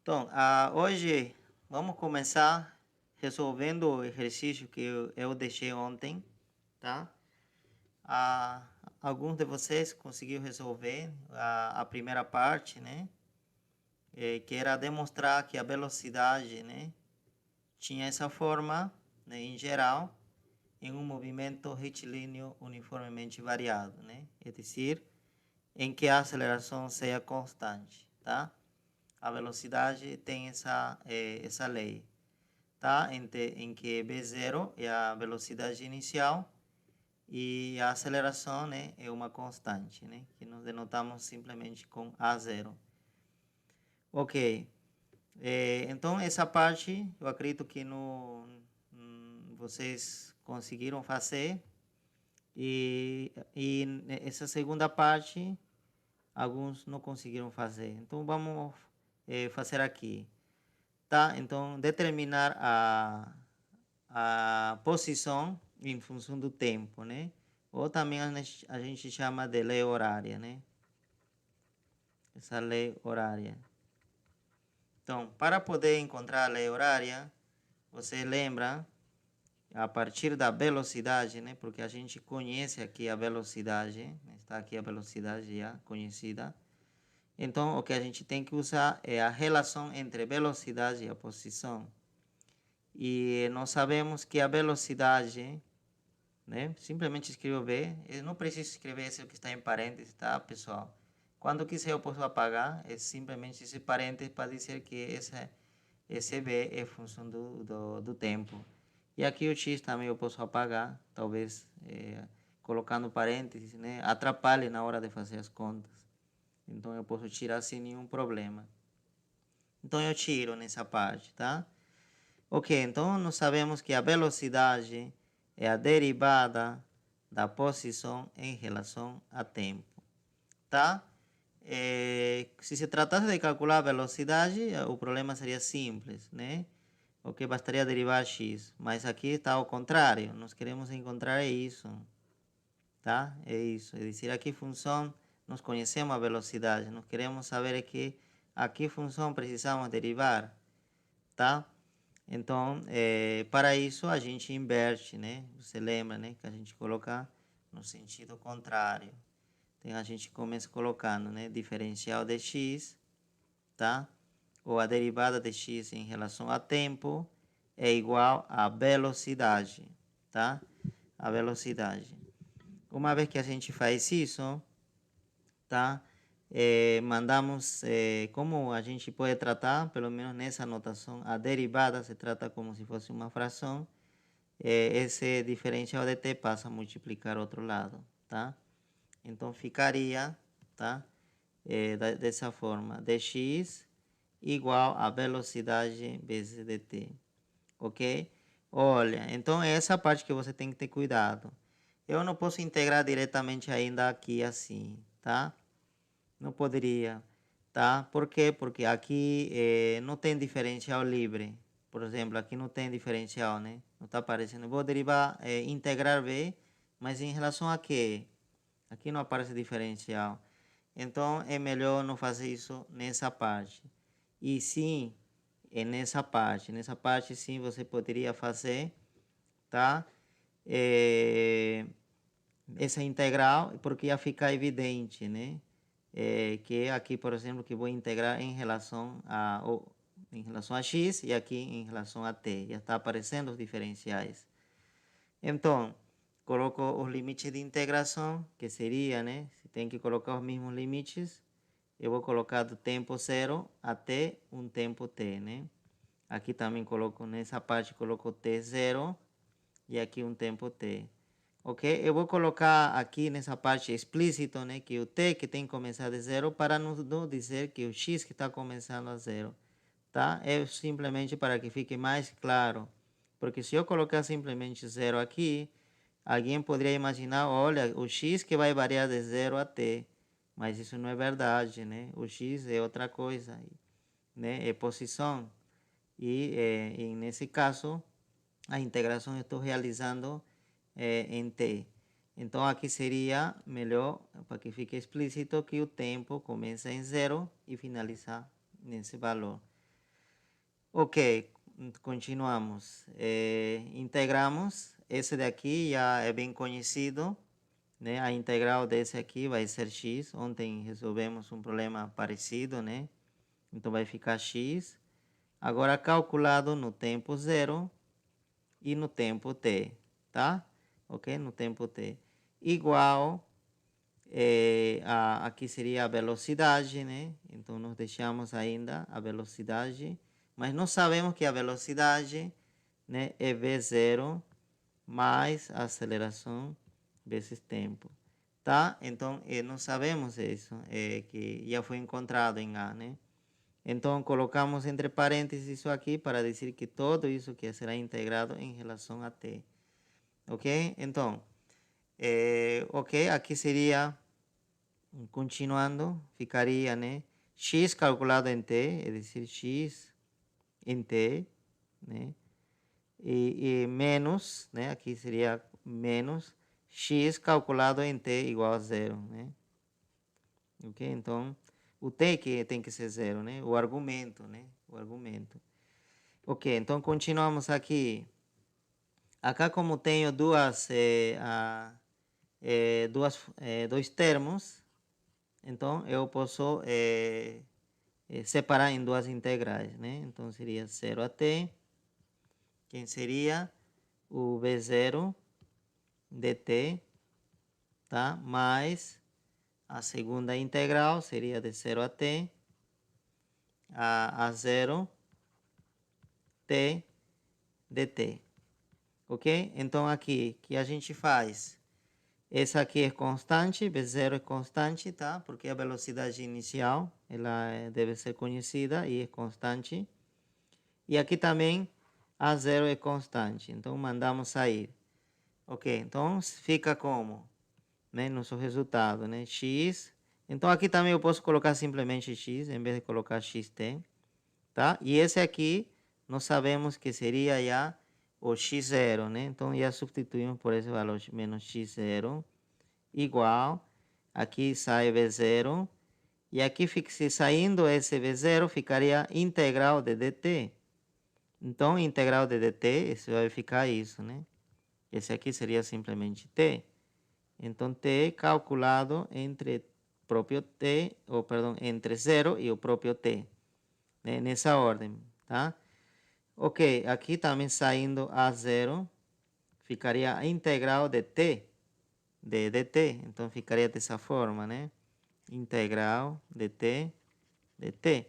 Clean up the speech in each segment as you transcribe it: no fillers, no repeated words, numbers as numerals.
Então, hoje vamos começar resolvendo o exercício que eu deixei ontem, tá? Alguns de vocês conseguiram resolver a primeira parte, né? Que era demonstrar que a velocidade, né, tinha essa forma, né, em geral, em um movimento retilíneo uniformemente variado, né? É decir, em que a aceleração seja constante, tá? A velocidade tem essa lei, tá? Em que B0 é a velocidade inicial e a aceleração, né, é uma constante, né, que nós denotamos simplesmente com A0. Ok. Então, essa parte eu acredito que vocês conseguiram fazer. E essa segunda parte, alguns não conseguiram fazer. Então, vamos fazer aqui. Tá? Então, determinar a posição em função do tempo, né? Ou também a gente chama de lei horária, né? Essa lei horária. Então, para poder encontrar a lei horária, você lembra a partir da velocidade, né? Porque a gente conhece aqui a velocidade, né? Está aqui a velocidade já conhecida. Então, o que a gente tem que usar é a relação entre velocidade e a posição. E nós sabemos que a velocidade, né? Simplesmente escrever, eu não preciso escrever isso que está em parênteses, tá, pessoal? Quando quiser eu posso apagar, é simplesmente esse parênteses para dizer que esse B é função do tempo. E aqui o X também eu posso apagar, talvez colocando parênteses, né? Atrapalhe na hora de fazer as contas. Então eu posso tirar sem nenhum problema. Então eu tiro nessa parte, tá? Ok, então nós sabemos que a velocidade é a derivada da posição em relação a tempo, tá? Se se tratasse de calcular a velocidade, o problema seria simples, né? Ok, bastaria derivar x, mas aqui está ao contrário, nós queremos encontrar isso, tá? É isso, é dizer, a que função nós conhecemos a velocidade, nós queremos saber que a que função precisamos derivar, tá? Então, para isso a gente inverte, né? Você lembra, né? Que a gente coloca no sentido contrário. Então, a gente começa colocando, né? Diferencial de x, tá? Ou a derivada de x em relação a tempo é igual a velocidade, tá? A velocidade. Uma vez que a gente faz isso, tá? Mandamos, como a gente pode tratar, pelo menos nessa notação, a derivada se trata como se fosse uma fração, esse diferencial de t passa a multiplicar outro lado, tá? Então ficaria, tá? Dessa forma, dx igual a velocidade vezes dt, ok? Olha, então é essa parte que você tem que ter cuidado. Eu não posso integrar diretamente ainda aqui assim, tá? Não poderia, tá? Por quê? Porque aqui não tem diferencial livre. Por exemplo, aqui não tem diferencial, né? Não está aparecendo. Vou derivar, integrar v, mas em relação a quê? Aqui não aparece diferencial. Então, é melhor não fazer isso nessa parte. E sim, é nessa parte. Nessa parte, sim, você poderia fazer, tá? Essa integral, porque ia ficar evidente, né? Que aqui, por exemplo, que vou integrar em relação a x e aqui em relação a t. Já está aparecendo os diferenciais. Então, coloco os limites de integração, que seria, né? Se tem que colocar os mesmos limites, eu vou colocar do tempo zero até um tempo t, né? Aqui também coloco, nessa parte, coloco t zero e aqui um tempo t. Ok? Eu vou colocar aqui nessa parte explícito, né, que o t que tem que começar de zero para não dizer que o x que está começando a zero, tá? É simplesmente para que fique mais claro, porque se eu colocar simplesmente zero aqui, alguém poderia imaginar, olha, o x que vai variar de zero a t, mas isso não é verdade, né? O x é outra coisa, né? É posição e nesse caso a integração eu estou realizando em t. Então aqui seria melhor, para que fique explícito, que o tempo começa em zero e finaliza nesse valor. Ok, continuamos. Integramos. Esse daqui já é bem conhecido, né? A integral desse aqui vai ser x. Ontem resolvemos um problema parecido, né? Então vai ficar x. Agora calculado no tempo zero e no tempo t, tá? Ok? No tempo t. Igual, aqui seria a velocidade, né? Então nós deixamos ainda a velocidade, mas nós sabemos que a velocidade, né, é v0 mais a aceleração vezes tempo, tá? Então nós sabemos isso, que já foi encontrado em A, né? Então colocamos entre parênteses isso aqui para dizer que todo isso que será integrado em relação a t, ok? Então, ok, aqui seria, continuando, ficaria, né, x calculado em t, é decir, x em t, né, e menos, né, aqui seria menos x calculado em t igual a zero, né, ok? Então, o t que tem que ser zero, né, o argumento, né, o argumento. Ok, então continuamos aqui. Acá como tenho dois termos, então eu posso separar em duas integrais, né? Então seria 0 a t, que seria o v0 dt, tá? Mais a segunda integral seria de 0 a t a 0 t dt, ok? Então aqui que a gente faz, essa aqui é constante, v0 é constante, tá? Porque a velocidade inicial ela deve ser conhecida e é constante. E aqui também a zero é constante, então mandamos sair. Ok, então fica como, né, nosso resultado, né, x. Então aqui também eu posso colocar simplesmente x, em vez de colocar xt, tá? E esse aqui, nós sabemos que seria já o x0, né? Então já substituímos por esse valor, menos x0, igual, aqui sai v0, e aqui se saindo esse v0, ficaria integral de dt. Então, integral de dt, isso vai ficar isso, né? Esse aqui seria simplesmente t. Então, t calculado entre próprio t, ou perdão, entre 0 e o próprio t, né? Nessa ordem, tá? Ok, aqui também saindo a 0, ficaria a integral de t, de dt. Então, ficaria dessa forma, né? Integral de t, de t.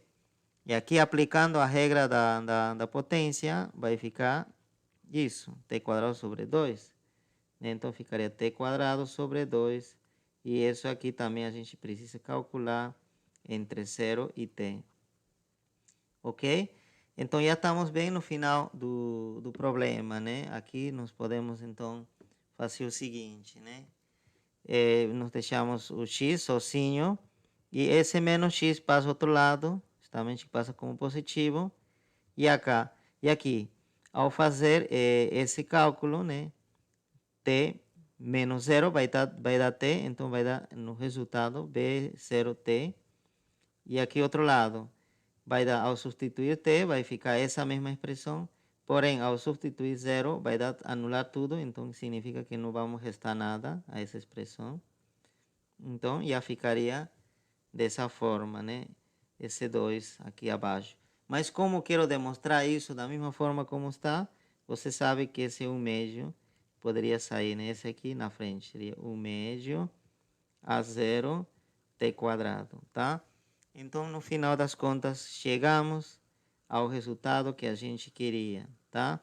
E aqui, aplicando a regra da potência, vai ficar isso, t quadrado sobre 2. Então, ficaria t quadrado sobre 2. E isso aqui também a gente precisa calcular entre 0 e t. Ok? Então, já estamos bem no final do problema, né? Aqui nós podemos, então, fazer o seguinte, né? Nós deixamos o x sozinho. E esse menos x passa ao outro lado. Justamente passa como positivo. E acá, e aqui, ao fazer esse cálculo, né? T menos 0 vai dar t, então vai dar no resultado B0t. E aqui outro lado, vai dar, ao substituir t, vai ficar essa mesma expressão, porém, ao substituir 0, vai dar, anular tudo, então significa que não vamos restar nada a essa expressão. Então, já ficaria dessa forma, né? Esse 2 aqui abaixo. Mas como quero demonstrar isso da mesma forma como está, você sabe que esse 1 médio poderia sair, né? Esse aqui na frente seria 1 médio a 0 t quadrado, tá? Então, no final das contas, chegamos ao resultado que a gente queria, tá?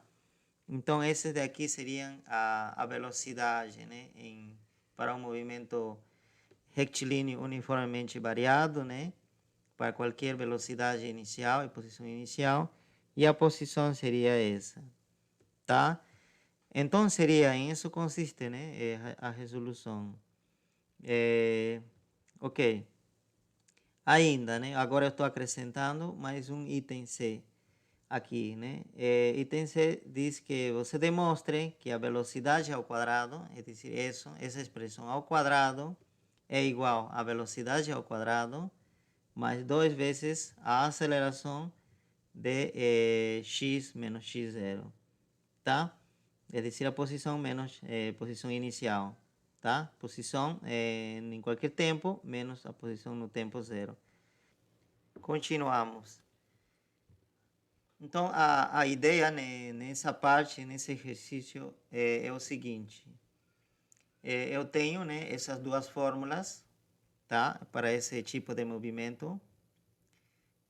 Então, esses daqui seriam a velocidade, né? Para um movimento retilíneo uniformemente variado, né? Para qualquer velocidade inicial e posição inicial. E a posição seria essa, tá? Então, seria, em isso consiste, né? A resolução. Ok. Ainda, né? Agora eu estou acrescentando mais um item C aqui, né? Item C diz que você demonstre que a velocidade ao quadrado, é dizer, essa expressão ao quadrado é igual à velocidade ao quadrado mais 2 vezes a aceleração de x menos x0, tá? É decir, a posição menos posição inicial, tá? Posição em qualquer tempo menos a posição no tempo zero. Continuamos. Então, a ideia, né, nessa parte, nesse exercício, é o seguinte. Eu tenho, né, essas duas fórmulas, tá? Para esse tipo de movimento.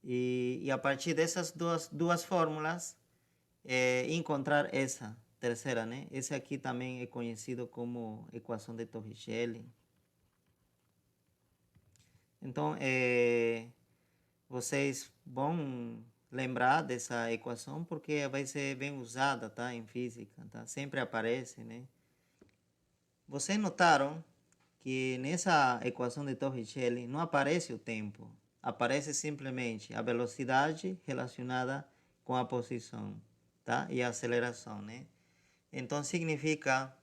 E a partir dessas duas fórmulas, encontrar essa terceira, né? Esse aqui também é conhecido como equação de Torricelli. Então, vocês vão lembrar dessa equação porque vai ser bem usada, tá? Em física, tá? Sempre aparece, né? Vocês notaram que nessa equação de Torricelli não aparece o tempo, aparece simplesmente a velocidade relacionada com a posição, tá? E a aceleração, né? Então significa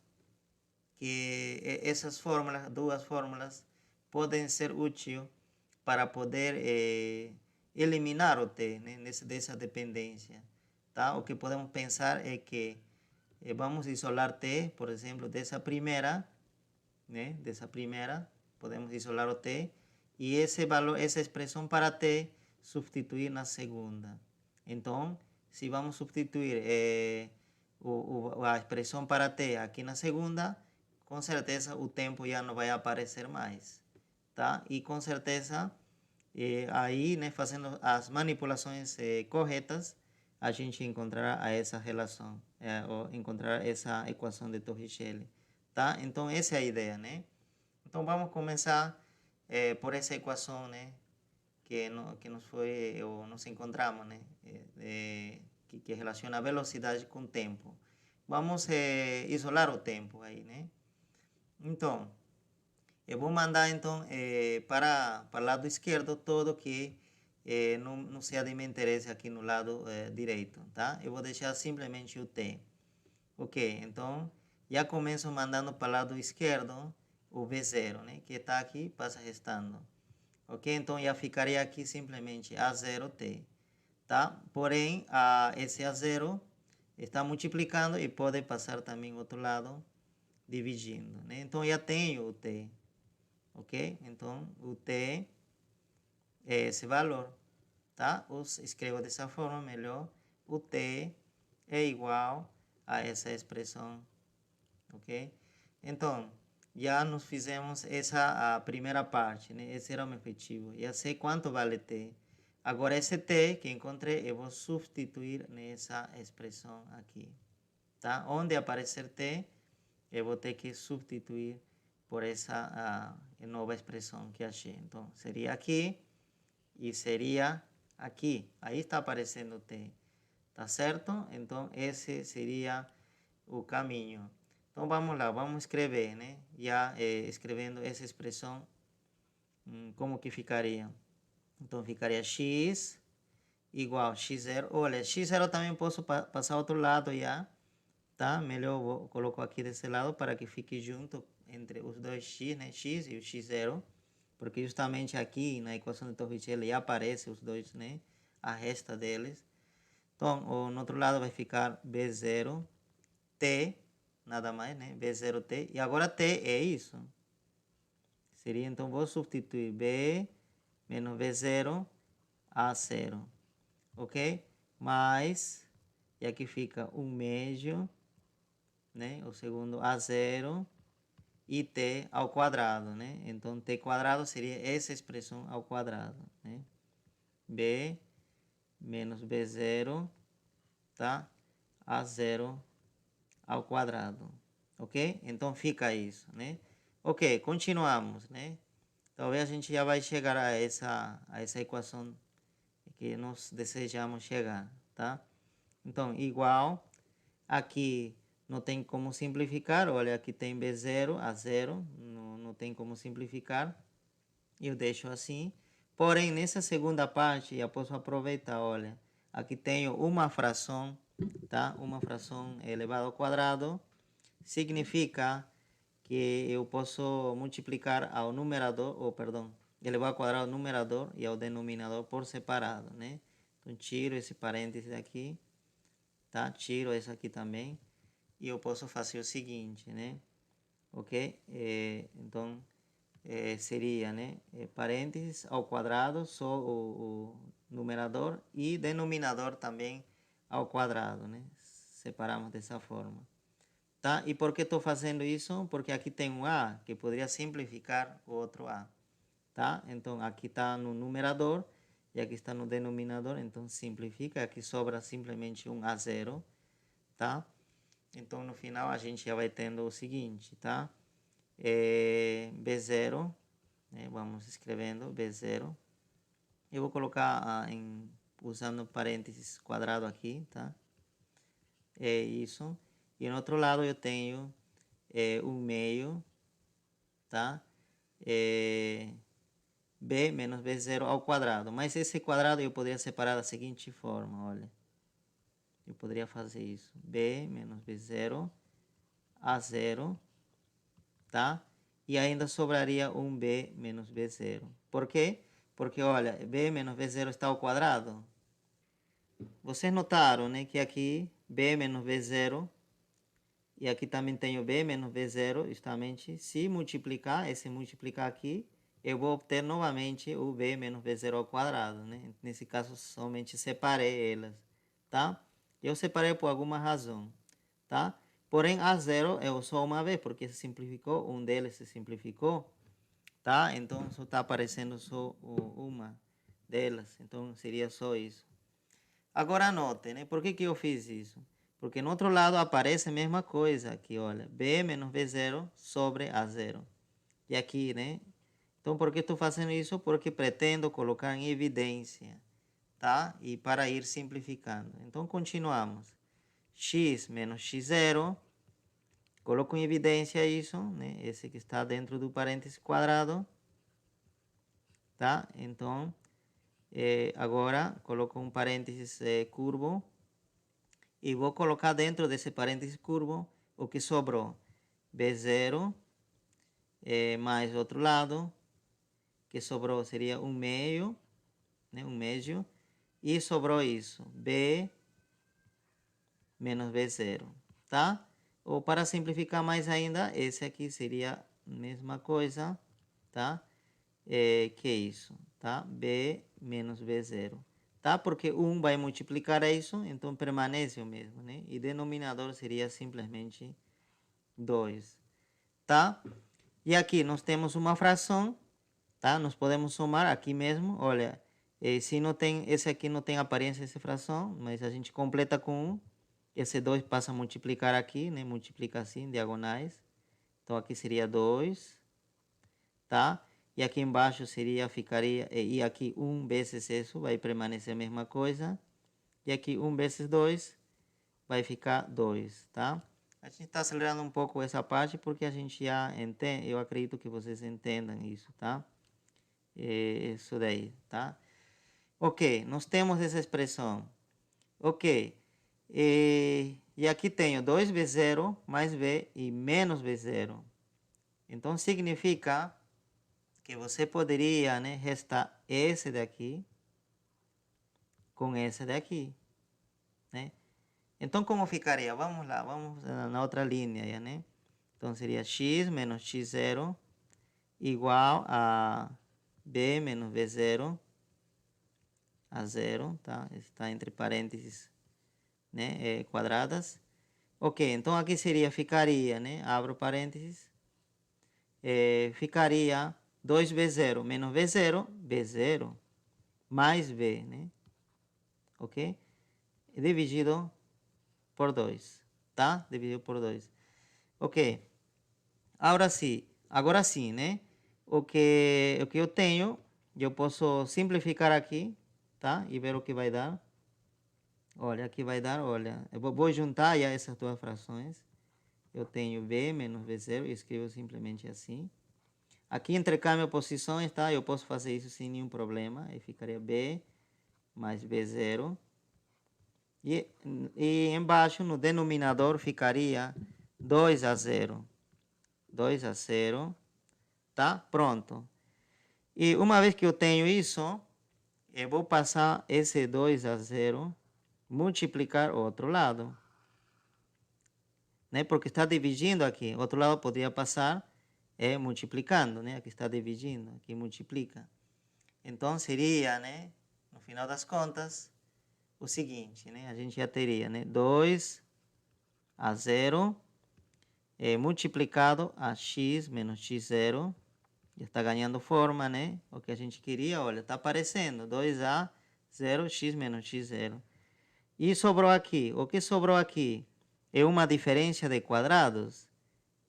que essas fórmulas, duas fórmulas, podem ser úteis para poder eliminar o t, né? Dessa dependência, tá? O que podemos pensar é que vamos isolar t, por exemplo, dessa primeira, né? Dessa primeira, podemos isolar o t e esse valor, essa expressão para t, substituir na segunda. Então, se vamos substituir a expressão para t aqui na segunda, com certeza o tempo já não vai aparecer mais, tá? E com certeza aí, né, fazendo as manipulações corretas, a gente encontrará essa relação, ou encontrará essa equação de Torricelli, tá? Então essa é a ideia, né? Então vamos começar por essa equação, né, que nos foi ou nos encontramos, né, que relaciona a velocidade com o tempo. Vamos isolar o tempo aí, né? Então, eu vou mandar então para o lado esquerdo todo que não seja de meu interesse aqui no lado direito, tá? Eu vou deixar simplesmente o t. Ok, então já começo mandando para o lado esquerdo o V0, né? Que está aqui, passa restando. Ok, então já ficaria aqui simplesmente A0t, tá? Porém, esse A0 está multiplicando e pode passar também outro lado dividindo, né? Então já tenho o t, ok? Então o t é esse valor, tá? Escrevo dessa forma melhor. O t é igual a essa expressão, ok? Então, já nos fizemos essa a primeira parte, né? Esse era o meu objetivo. Já sei quanto vale t. Agora, esse t que encontrei, eu vou substituir nessa expressão aqui, tá? Onde aparecer t, eu vou ter que substituir por essa nova expressão que achei. Então, seria aqui e seria aqui. Aí está aparecendo t, tá certo? Então, esse seria o caminho. Então, vamos lá, vamos escrever, né? Já escrevendo essa expressão, como que ficaria? Então, ficaria x igual x0. Olha, x0 também posso passar ao outro lado já, tá? Melhor eu coloco aqui desse lado para que fique junto entre os dois x, né? X e o x0. Porque justamente aqui na equação de Torricelli já aparece os dois, né? A resta deles. Então, no outro lado vai ficar b0 t, nada mais, né? b0t. E agora t é isso. Seria, então, vou substituir b menos b0 a 0. Ok? Mais, e aqui fica o médio, né? O segundo a 0 e t ao quadrado, né? Então, t quadrado seria essa expressão ao quadrado, né? b menos b0, tá? A 0 ao quadrado, ok? Então, fica isso, né? Ok, continuamos, né? Talvez a gente já vai chegar a essa equação que nós desejamos chegar, tá? Então, igual, aqui não tem como simplificar, olha, aqui tem B0 a 0, não tem como simplificar, eu deixo assim. Porém, nessa segunda parte, eu posso aproveitar, olha, aqui tenho uma fração, tá? Uma fração elevada ao quadrado, significa que eu posso multiplicar ao numerador, ou perdão, elevar ao quadrado ao numerador e ao denominador por separado, né? Então, tiro esse parênteses aqui, tá? Tiro esse aqui também. E eu posso fazer o seguinte, né? Ok? Então, seria, né? Parênteses ao quadrado, só o numerador, e denominador também ao quadrado, né? Separamos dessa forma. Tá? E por que estou fazendo isso? Porque aqui tem um A, que poderia simplificar o outro A. Tá? Então, aqui está no numerador e aqui está no denominador. Então, simplifica. Aqui sobra simplesmente um A0. Tá? Então, no final, a gente já vai tendo o seguinte. Tá? B0. Né? Vamos escrevendo B0. Eu vou colocar usando parênteses quadrado aqui. Tá? É isso. E no outro lado eu tenho um meio, tá? B menos B0 ao quadrado. Mas esse quadrado eu poderia separar da seguinte forma, olha. Eu poderia fazer isso. B menos B0 a 0, tá? E ainda sobraria um B menos B0. Por quê? Porque, olha, B menos B0 está ao quadrado. Vocês notaram, né, que aqui B menos B0 e aqui também tenho B menos B0, justamente. Se multiplicar, esse multiplicar aqui, eu vou obter novamente o B menos B0 ao quadrado, né? Nesse caso, somente separei elas, tá? Eu separei por alguma razão, tá? Porém, A0 é só uma vez, porque se simplificou, um deles se simplificou, tá? Então, só está aparecendo só uma delas, então seria só isso. Agora anote, né? Por que eu fiz isso? Porque no outro lado aparece a mesma coisa aqui, olha. B menos B0 sobre A0. E aqui, né? Então, por que estou fazendo isso? Porque pretendo colocar em evidência, tá? E para ir simplificando. Então, continuamos. X menos X0. Coloco em evidência isso, né? Esse que está dentro do parêntese quadrado. Tá? Então, agora coloco um parênteses curvo. E vou colocar dentro desse parênteses curvo o que sobrou. B0 mais outro lado, que sobrou seria um meio, né? Um meio. E sobrou isso, B menos B0, tá? Ou para simplificar mais ainda, esse aqui seria a mesma coisa, tá? Que isso, tá? B menos B0. Tá? Porque 1 vai multiplicar isso, então permanece o mesmo, né? E denominador seria simplesmente 2, tá? E aqui nós temos uma fração, tá? Nós podemos somar aqui mesmo, olha, se não tem, esse aqui não tem aparência de fração, mas a gente completa com 1, esse 2 passa a multiplicar aqui, né? Multiplica assim, diagonais, então aqui seria 2, tá? E aqui embaixo ficaria, e aqui 1 vezes isso vai permanecer a mesma coisa. E aqui 1 vezes 2 vai ficar 2, tá? A gente está acelerando um pouco essa parte porque a gente já entende, eu acredito que vocês entendam isso, tá? Isso daí, tá? Ok, nós temos essa expressão. Ok, e aqui tenho 2B0 mais B e menos B0. Então, significa que você poderia, né, restar esse daqui com esse daqui, né? Então, como ficaria? Vamos lá, vamos na outra linha, né? Então, seria x menos x0 igual a b menos b0 a 0, tá? Está entre parênteses, né, quadradas. Ok, então aqui ficaria, né? Abro parênteses. Ficaria 2b0 menos b0, b0 mais b, né? Ok? Dividido por 2, tá? Dividido por 2. Ok. Agora sim, né? O que eu tenho, eu posso simplificar aqui, tá? E ver o que vai dar. Olha, aqui vai dar, olha. Eu vou juntar já essas duas frações. Eu tenho b menos b0 e escrevo simplesmente assim. Aqui intercâmbio posições, tá? Eu posso fazer isso sem nenhum problema. Aí ficaria b mais b0. E embaixo, no denominador, ficaria 2 a 0. 2 a 0, tá? Pronto. E uma vez que eu tenho isso, eu vou passar esse 2 a 0, multiplicar o outro lado, né? Porque está dividindo aqui. O outro lado poderia passar multiplicando, né? Aqui está dividindo, aqui multiplica. Então, seria, né? No final das contas, o seguinte, né? A gente já teria, né? 2 a 0 multiplicado a x menos x0. Já está ganhando forma, né? O que a gente queria, olha, está aparecendo. 2a 0, x menos x0. E sobrou aqui. O que sobrou aqui é uma diferença de quadrados,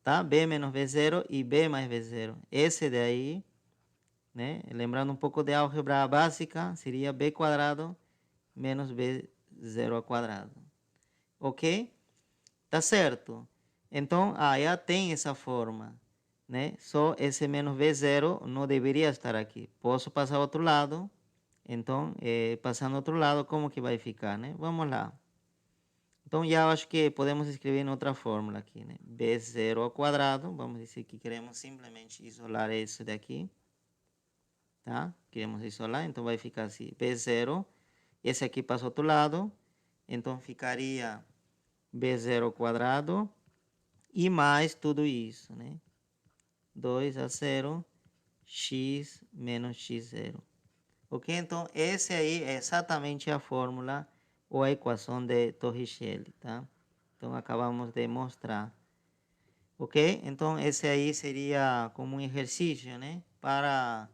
tá? B menos B0 e B mais B0. Esse daí, né? Lembrando um pouco de álgebra básica, seria B quadrado menos B0 ao quadrado. Ok? Tá certo? Então, já tem essa forma, né? Só esse menos B0 não deveria estar aqui. Posso passar ao outro lado. Então, passando ao outro lado, como que vai ficar, né? Vamos lá. Então, já acho que podemos escrever em outra fórmula aqui, né? B0 ao quadrado. Vamos dizer que queremos simplesmente isolar isso daqui. Tá? Queremos isolar, então vai ficar assim. B0. Esse aqui passa ao outro lado. Então, ficaria B0 ao quadrado. E mais tudo isso, né? 2 a 0, x menos x0. Ok? Então, esse aí é exatamente a fórmula ou a equação de Torricelli, tá? Então, acabamos de mostrar. Ok? Então, esse aí seria como um exercício, né? Para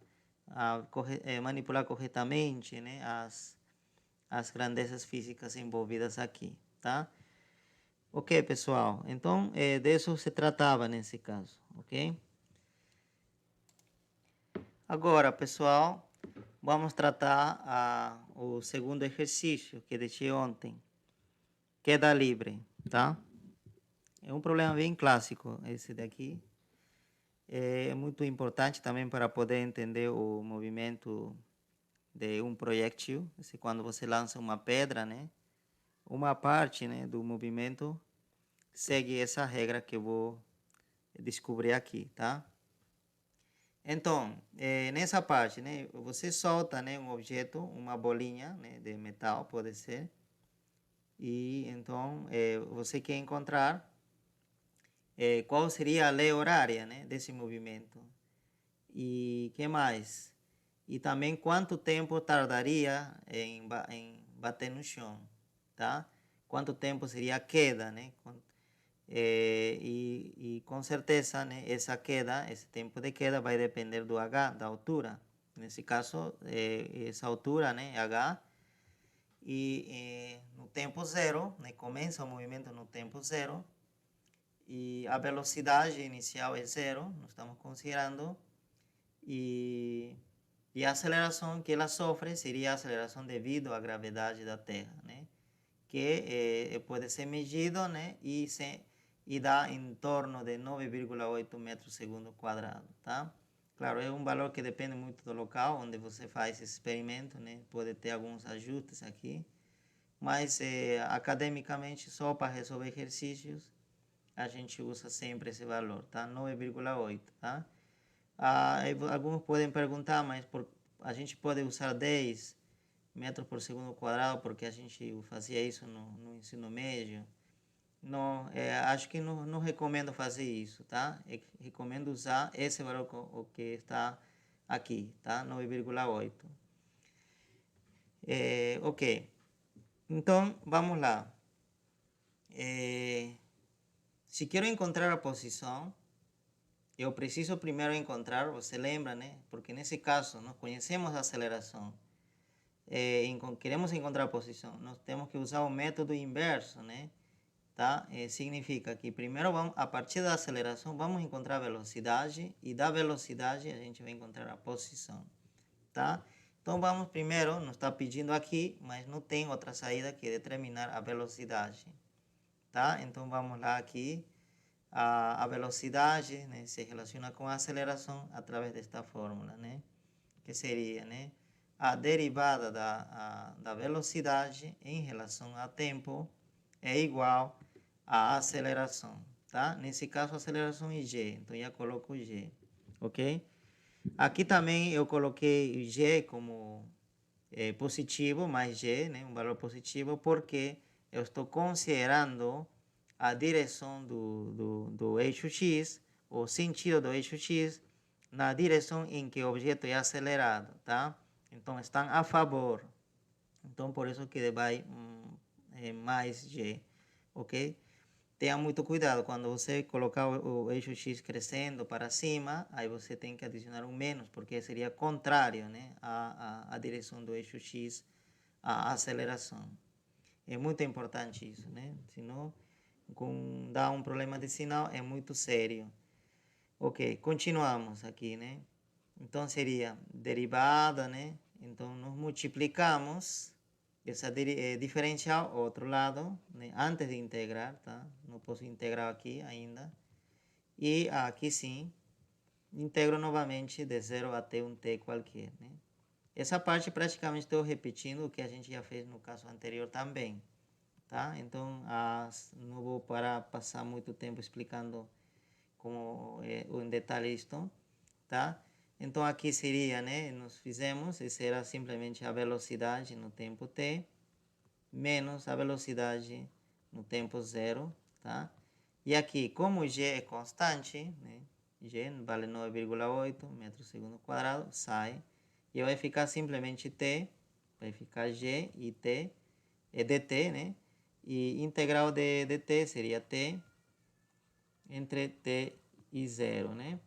manipular corretamente, né? As grandezas físicas envolvidas aqui, tá? Ok, pessoal. Então, disso se tratava nesse caso, ok? Agora, pessoal, vamos tratar o segundo exercício que deixei ontem. Queda livre, tá? É um problema bem clássico esse daqui. É muito importante também para poder entender o movimento de um projétil. Quando você lança uma pedra, né? Uma parte, né, do movimento segue essa regra que eu vou descobrir aqui, tá? Então, nessa parte, né, você solta, né, um objeto, uma bolinha, né, de metal, pode ser. E então, você quer encontrar qual seria a lei horária, né, desse movimento. E que mais? E também quanto tempo tardaria em bater no chão, tá? Quanto tempo seria a queda, né? E com certeza, né, essa queda, esse tempo de queda vai depender do h, da altura. Nesse caso, essa altura, né, h, e no tempo zero, né, começa o movimento no tempo zero, e a velocidade inicial é zero, nós estamos considerando, e a aceleração que ela sofre seria a aceleração devido à gravidade da Terra, né, que pode ser medido, né, e dá em torno de 9,8 metros segundo quadrado, tá? Claro, é um valor que depende muito do local onde você faz esse experimento, né? Pode ter alguns ajustes aqui, mas academicamente, só para resolver exercícios, a gente usa sempre esse valor, tá? 9,8, tá? Alguns podem perguntar, mas a gente pode usar 10 metros por segundo quadrado porque a gente fazia isso no ensino médio? Não, acho que não recomendo fazer isso, tá? Recomendo usar esse valor o que está aqui, tá? 9,8. Ok. Então, vamos lá. Se quero encontrar a posição, eu preciso primeiro encontrar, você lembra, né? Porque nesse caso, nós conhecemos a aceleração. Queremos encontrar a posição, nós temos que usar o método inverso, né? Tá? Significa que primeiro, a partir da aceleração, vamos encontrar a velocidade, e da velocidade a gente vai encontrar a posição, tá? Então, vamos primeiro, nos está pedindo aqui, mas não tem outra saída que determinar a velocidade, tá? Então, vamos lá aqui, a velocidade, né, se relaciona com a aceleração através desta fórmula, né? Que seria, né, a derivada da velocidade em relação ao tempo é igual a aceleração, tá? Nesse caso, a aceleração é g, então já coloco g, ok? Aqui também eu coloquei g como positivo, mais g, né, um valor positivo, porque eu estou considerando a direção do eixo x, o sentido do eixo x, na direção em que o objeto é acelerado, tá? Então, estão a favor. Então, por isso que vai mais g, ok? Tenha muito cuidado, quando você colocar o eixo x crescendo para cima, aí você tem que adicionar um menos, porque seria contrário, né, à direção do eixo x, a aceleração. É muito importante isso, né? Senão, dá um problema de sinal, é muito sério. Ok, continuamos aqui, né? Então, seria derivada, né? Então, nós multiplicamos essa diferencial, outro lado, né? Antes de integrar, tá? Não posso integrar aqui ainda. E aqui sim, integro novamente de 0 até um t qualquer, né? Essa parte praticamente estou repetindo o que a gente já fez no caso anterior também, tá? Então, não vou passar muito tempo explicando como em detalhe isto, tá? Então, aqui seria, né? Nós fizemos, essa era simplesmente a velocidade no tempo t, menos a velocidade no tempo zero, tá? E aqui, como g é constante, né? G vale 9,8 metros segundo quadrado, sai. E vai ficar simplesmente t, vai ficar g e t, é dt, né? E integral de dt seria t entre t e 0, né?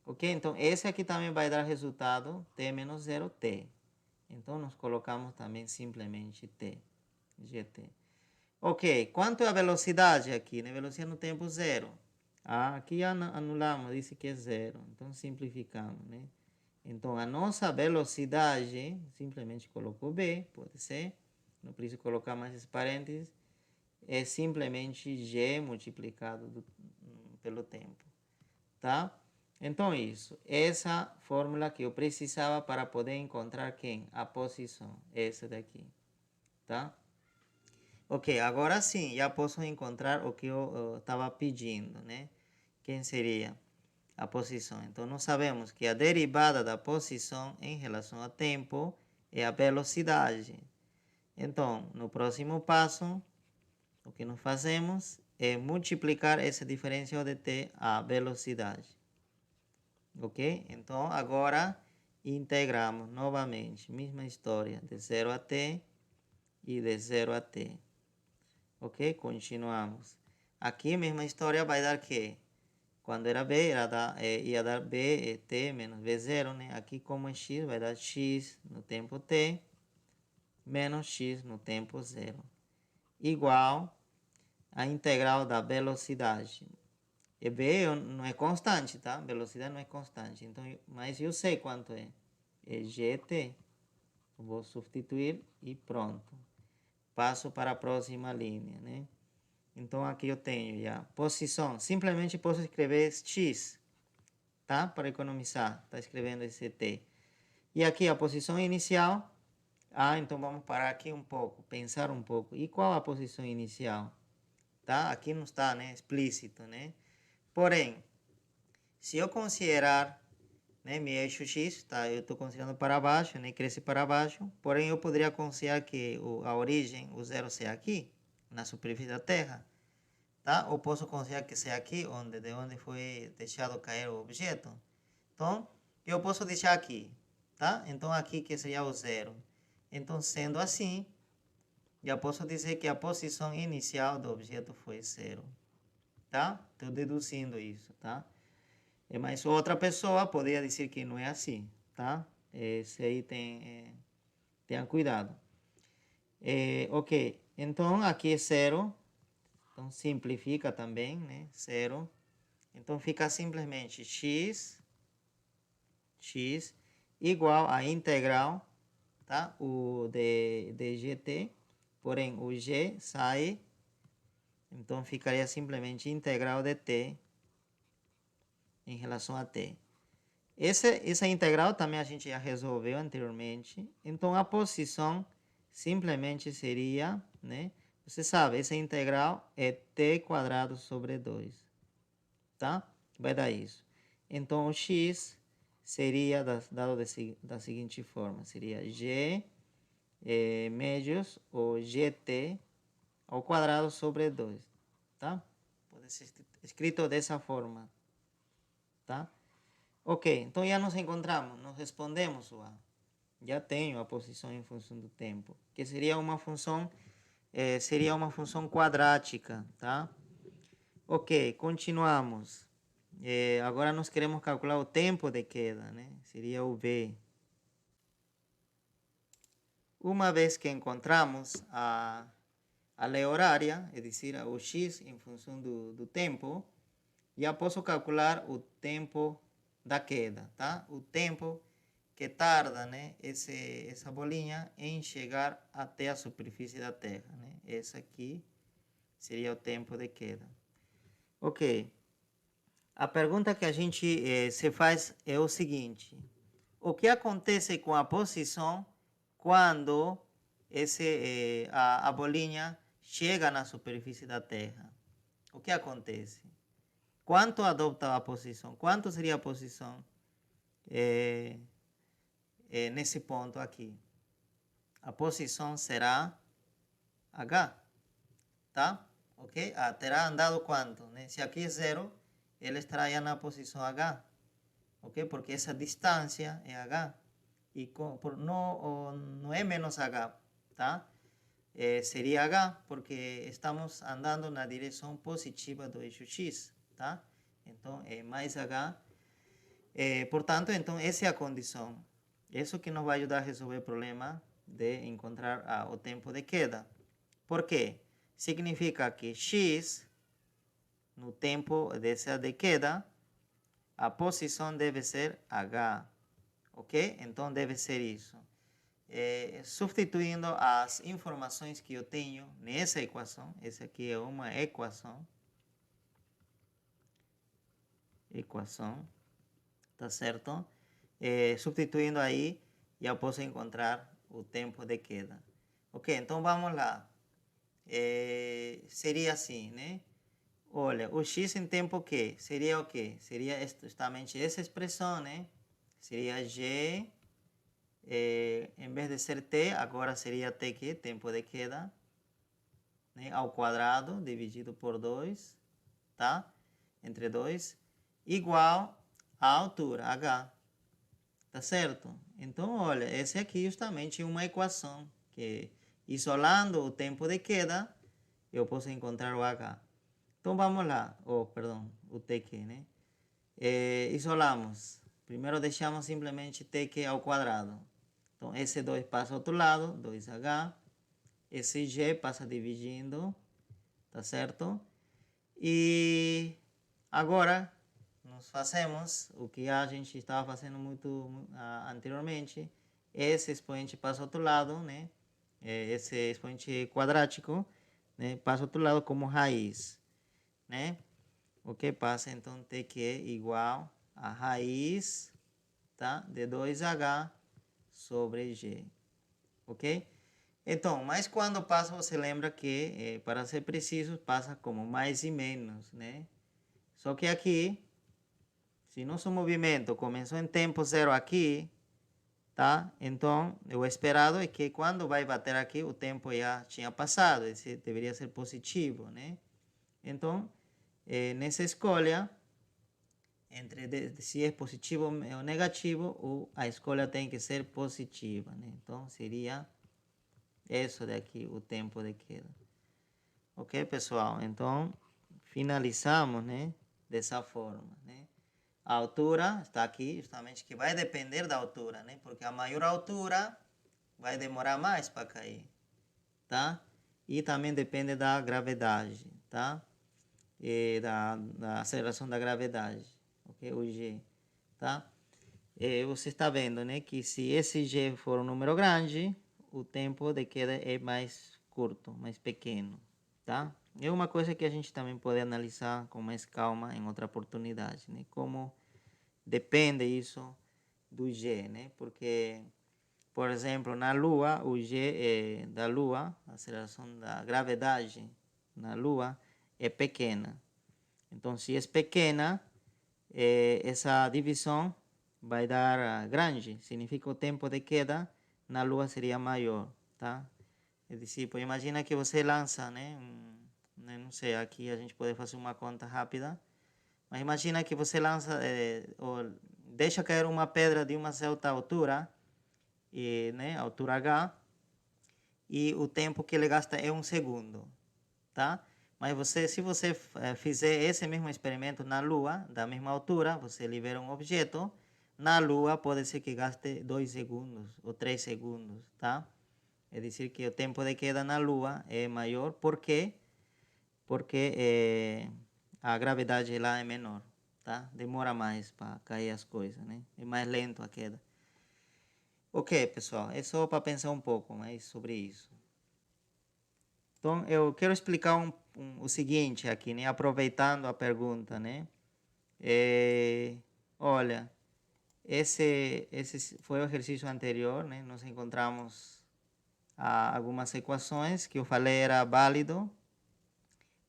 Ok? Então, esse aqui também vai dar resultado t menos 0, t. Então, nós colocamos também simplesmente t, gt. Ok, quanto é a velocidade aqui, né? Velocidade no tempo zero. Aqui anulamos, disse que é zero. Então, simplificamos, né? Então, a nossa velocidade, simplesmente colocou b, pode ser. Não preciso colocar mais esse parênteses. É simplesmente g multiplicado pelo tempo, tá? Então, isso. Essa fórmula que eu precisava para poder encontrar quem? A posição. Essa daqui, tá? Ok, agora sim, já posso encontrar o que eu estava pedindo, né? Quem seria a posição? Então, nós sabemos que a derivada da posição em relação ao tempo é a velocidade. Então, no próximo passo, o que nós fazemos é multiplicar esse diferencial de t à velocidade. Ok? Então, agora integramos novamente, mesma história, de 0 a t e de 0 a t. Ok? Continuamos. Aqui, mesma história, vai dar que quando era b, ia dar b t menos b0, né? Aqui, como é x, vai dar x no tempo t menos x no tempo 0. Igual a integral da velocidade. E b não é constante, tá? Velocidade não é constante. Então, mas eu sei quanto é. É gt. Vou substituir e pronto. Passo para a próxima linha, né? Então, aqui eu tenho já posição. Simplesmente posso escrever x, tá? Para economizar. Tá escrevendo esse t. E aqui a posição inicial. Então vamos parar aqui um pouco. Pensar um pouco. E qual a posição inicial? Tá? Aqui não está, né? Explícito, né? Porém, se eu considerar, né, meu eixo x, tá? Eu estou considerando para baixo, né? Cresce para baixo. Porém, eu poderia considerar que a origem, o zero, seja aqui, na superfície da Terra. Tá? Ou posso considerar que seja aqui, de onde foi deixado cair o objeto. Então, eu posso deixar aqui, tá? Então, aqui que seria o zero. Então, sendo assim, já posso dizer que a posição inicial do objeto foi zero, tá? Estou deduzindo isso, tá? Mas outra pessoa poderia dizer que não é assim, tá? Esse aí tenha cuidado. Ok, então aqui é zero. Então, simplifica também, né? Zero. Então, fica simplesmente x igual a integral, tá? O de gt, porém o g sai, então ficaria simplesmente integral de t em relação a t. Essa integral também a gente já resolveu anteriormente, então a posição simplesmente seria, né? Você sabe, essa integral é t quadrado sobre 2, tá? Vai dar isso. Então, o x seria dado da seguinte forma, seria g médios, ou GT, ao quadrado sobre 2, tá? Pode ser escrito dessa forma, tá? Ok, então já nos encontramos, nos respondemos o A. Já tenho a posição em função do tempo, que seria uma função quadrática, tá? Ok, continuamos. Agora nós queremos calcular o tempo de queda, né? Seria o V. Uma vez que encontramos a lei horária, é dizer, o X em função do tempo, já posso calcular o tempo da queda, tá? O tempo que tarda, né, essa bolinha em chegar até a superfície da Terra, né? Esse aqui seria o tempo de queda. Ok. A pergunta que a gente se faz é o seguinte: o que acontece com a posição quando a bolinha chega na superfície da Terra? O que acontece? Quanto adopta a posição? Quanto seria a posição nesse ponto aqui? A posição será H, tá? Ok? Terá andado quanto? Né? Se aqui é 0, ele estará já na posição H, ok? Porque essa distância é H e não é menos H, tá? Seria H porque estamos andando na direção positiva do eixo X, tá? Então é mais H. Portanto, então essa é a condição. Isso que nos vai ajudar a resolver o problema de encontrar o tempo de queda. Por quê? Significa que X, no tempo dessa de queda, a posição deve ser H, ok? Então deve ser isso. Substituindo as informações que eu tenho nessa equação, essa aqui é uma equação, tá certo? Substituindo aí, já posso encontrar o tempo de queda. Ok, então vamos lá. Seria assim, né? Olha, o x em tempo Q seria o quê? Seria justamente essa expressão, né? Seria g, em vez de ser t, agora seria t que tempo de queda, né? Ao quadrado, dividido por 2, tá? Entre 2, igual à altura, h, tá certo? Então, olha, essa aqui justamente é uma equação que, isolando o tempo de queda, eu posso encontrar o h. Então vamos lá, perdão, o tq, né? Isolamos. Primeiro deixamos simplesmente tq ao quadrado. Então esse 2 passa ao outro lado, 2h. Esse g passa dividindo, tá certo? E agora nós fazemos o que a gente estava fazendo muito anteriormente. Esse expoente passa ao outro lado, né? Esse expoente quadrático, né? Passa ao outro lado como raiz, né? O que passa então t que é igual a raiz, tá? De 2h sobre g, ok? Então, mas quando passa, você lembra que, para ser preciso, passa como mais e menos, né? Só que aqui, se nosso movimento começou em tempo zero aqui, tá? Então, o esperado é que quando vai bater aqui, o tempo já tinha passado, esse deveria ser positivo, né? Então, nessa escolha, se é positivo ou negativo, a escolha tem que ser positiva, né? Então, seria isso daqui, o tempo de queda. Ok, pessoal? Então, finalizamos, né? Dessa forma, né? A altura está aqui, justamente, que vai depender da altura, né? Porque a maior altura vai demorar mais para cair, tá? E também depende da gravidade, tá? E da aceleração da gravidade, ok? O G, tá? Você está vendo, né? Que se esse G for um número grande, o tempo de queda é mais curto, mais pequeno, tá? É uma coisa que a gente também pode analisar com mais calma em outra oportunidade, né? Como depende isso do G, né? Porque, por exemplo, na Lua, o G da Lua, a aceleração da gravidade na Lua é pequena. Então, se é pequena, essa divisão vai dar grande. Significa que o tempo de queda na Lua seria maior, tá? É dizer, imagina que você lança, né? Não sei, aqui a gente pode fazer uma conta rápida, mas imagina que você lança, ou deixa cair uma pedra de uma certa altura, e, né, altura H, e o tempo que ele gasta é 1 segundo, tá? Mas se você fizer esse mesmo experimento na Lua, da mesma altura, você libera um objeto, na Lua pode ser que gaste 2 segundos ou 3 segundos, tá? É dizer que o tempo de queda na Lua é maior, por quê? Porque a gravidade lá é menor, tá? Demora mais para cair as coisas, né? É mais lento a queda. Ok, pessoal, é só para pensar um pouco mais sobre isso. Então, eu quero explicar o seguinte aqui, né? Aproveitando a pergunta, né? Olha, esse foi o exercício anterior, né? Nós encontramos algumas equações que eu falei era válido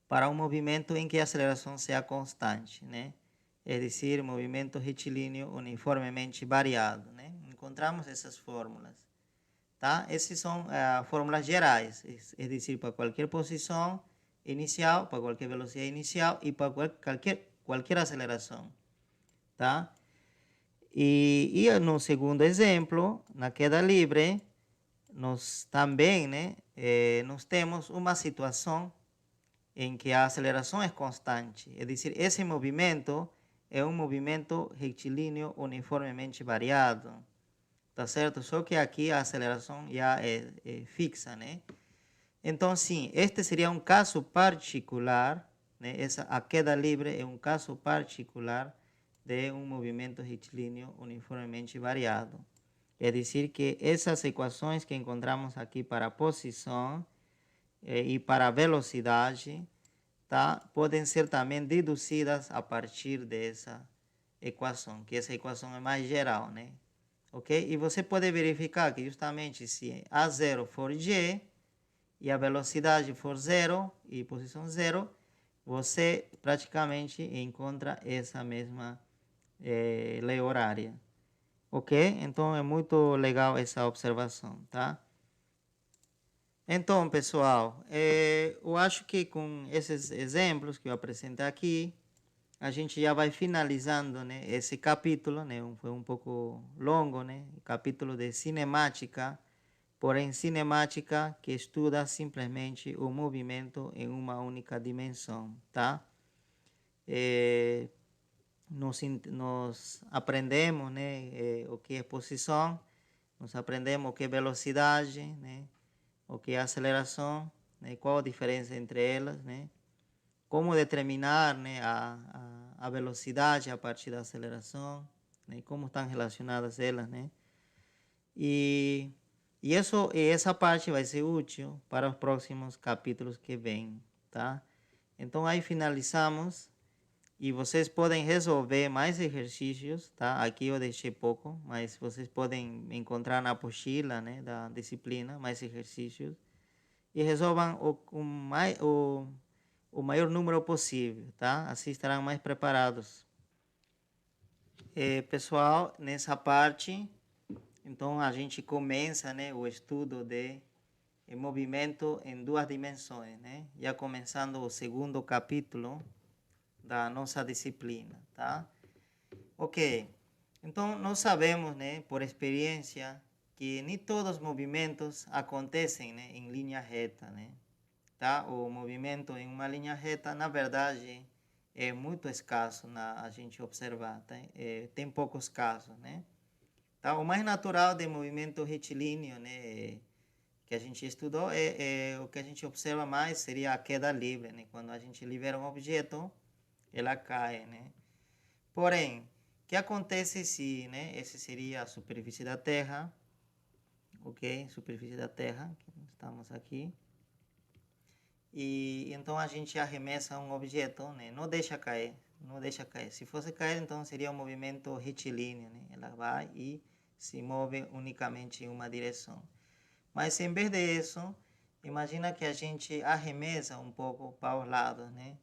para um movimento em que a aceleração seja constante, né? É dizer, movimento retilíneo uniformemente variado, né? Encontramos essas fórmulas, tá? Essas são fórmulas gerais, é dizer, para qualquer posição inicial, para qualquer velocidade inicial e para qualquer aceleração, tá? E no segundo exemplo, na queda livre, nós também, né, nós temos uma situação em que a aceleração é constante, é dizer, esse movimento é um movimento retilíneo uniformemente variado, tá certo? Só que aqui a aceleração já é fixa, né? Então, sim, este seria um caso particular, né? A queda livre é um caso particular de um movimento retilíneo uniformemente variado. É dizer, que essas equações que encontramos aqui para a posição e para a velocidade, tá? Podem ser também deduzidas a partir dessa equação, que essa equação é mais geral, né? Ok? E você pode verificar que justamente se A0 for G e a velocidade for zero e posição zero, você praticamente encontra essa mesma lei horária. Ok? Então é muito legal essa observação, tá? Então, pessoal, eu acho que com esses exemplos que eu apresentei aqui, a gente já vai finalizando, né, esse capítulo, né, foi um pouco longo, né, capítulo de cinemática, porém cinemática que estuda simplesmente o movimento em uma única dimensão, tá? Nós aprendemos, né, o que é posição, nós aprendemos o que é velocidade, né, o que é aceleração, né, qual a diferença entre elas, né, como determinar, né, a velocidade a partir da aceleração, né, como estão relacionadas elas, né, e essa parte vai ser útil para os próximos capítulos que vêm, tá? Então aí finalizamos e vocês podem resolver mais exercícios, tá? Aqui eu deixei pouco, mas vocês podem encontrar na apostila, né, da disciplina mais exercícios e resolvam o maior número possível, tá? Assim estarão mais preparados. Pessoal, nessa parte, então a gente começa, né, o estudo de movimento em duas dimensões, né? Já começando o segundo capítulo da nossa disciplina, tá? Ok. Então nós sabemos, né, por experiência, que nem todos os movimentos acontecem, né, em linha reta, né? Tá? O movimento em uma linha reta, na verdade, é muito escasso a gente observar, tá? Tem poucos casos, né? Tá? O mais natural de movimento retilíneo, né, que a gente estudou, o que a gente observa mais seria a queda livre, né? Quando a gente libera um objeto, ela cai, né? Porém, o que acontece se, né, essa seria a superfície da Terra, ok? Superfície da Terra, que estamos aqui. E então a gente arremessa um objeto, né? Não deixa cair, não deixa cair. Se fosse cair, então seria um movimento retilíneo, né? Ela vai e se move unicamente em uma direção. Mas em vez disso, imagina que a gente arremessa um pouco para os lados, né?